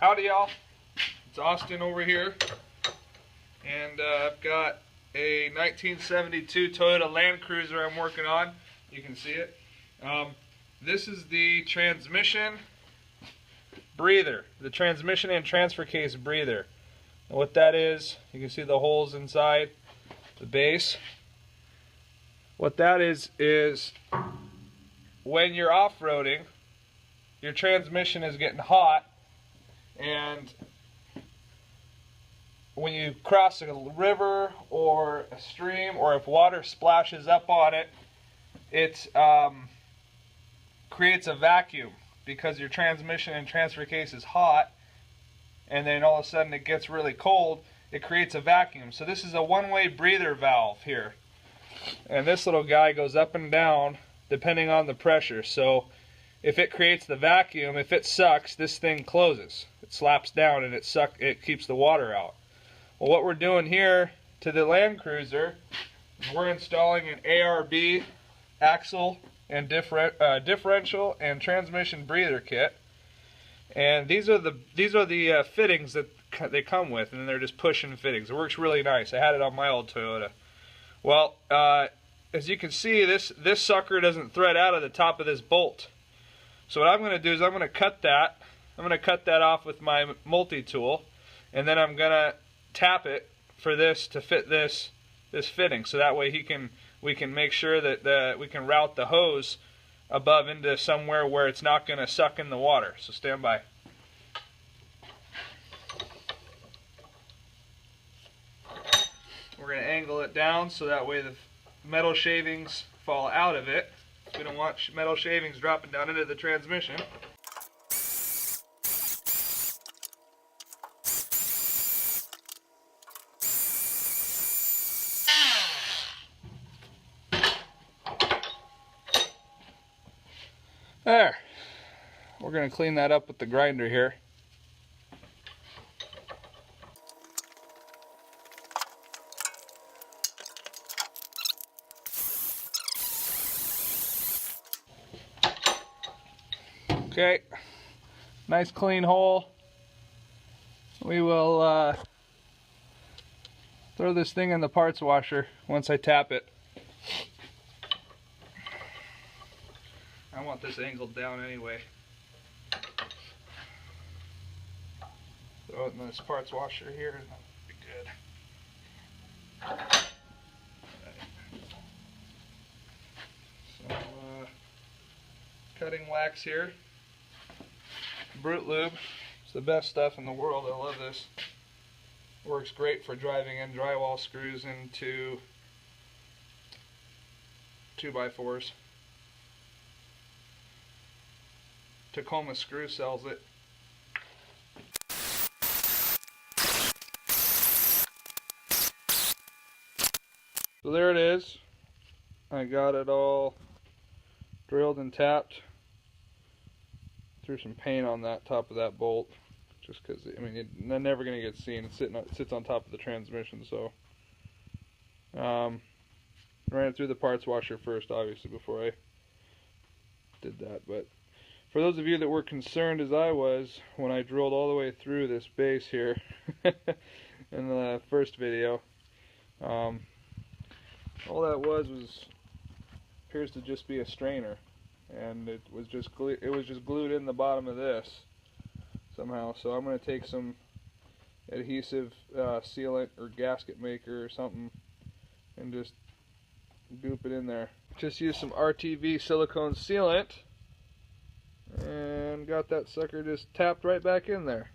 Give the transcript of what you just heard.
Howdy y'all, it's Austin over here, and I've got a 1972 Toyota Land Cruiser I'm working on. You can see it. This is the transmission breather, the transmission and transfer case breather. And what that is, you can see the holes inside the base. What that is when you're off-roading, your transmission is getting hot, and when you cross a river or a stream, or if water splashes up on it, it creates a vacuum because your transmission and transfer case is hot, and then all of a sudden it gets really cold. It creates a vacuum. So this is a one-way breather valve here, and this little guy goes up and down depending on the pressure. So if it creates the vacuum, if it sucks, this thing closes. It slaps down and it keeps the water out. Well, what we're doing here to the Land Cruiser is we're installing an ARB axle and differential and transmission breather kit. And these are the fittings that they come with, and they're just pushing fittings. It works really nice. I had it on my old Toyota. Well, as you can see, this sucker doesn't thread out of the top of this bolt. So what I'm going to do is I'm going to cut that. I'm going to cut that off with my multi-tool, and then I'm going to tap it for this to fit this fitting. So that way we can make sure that we can route the hose above into somewhere where it's not going to suck in the water. So stand by. We're going to angle it down so that way the metal shavings fall out of it. We don't want metal shavings dropping down into the transmission. There. We're going to clean that up with the grinder here. Okay, nice clean hole. We will throw this thing in the parts washer once I tap it. I want this angled down anyway. Throw it in this parts washer here, and that'll be good. So, cutting wax here. Brute Lube. It's the best stuff in the world. I love this. Works great for driving in drywall screws into 2x4s. Tacoma Screw sells it. So there it is. I got it all drilled and tapped. Threw some paint on that top of that bolt, just because they're never going to get seen. It sits on top of the transmission, so ran it through the parts washer first, obviously, before I did that. But for those of you that were concerned, as I was, when I drilled all the way through this base here in the first video, all that was appears to just be a strainer. And it was just glued in the bottom of this somehow. So I'm going to take some adhesive sealant or gasket maker or something and just goop it in there. Just use some RTV silicone sealant and got that sucker just tapped right back in there.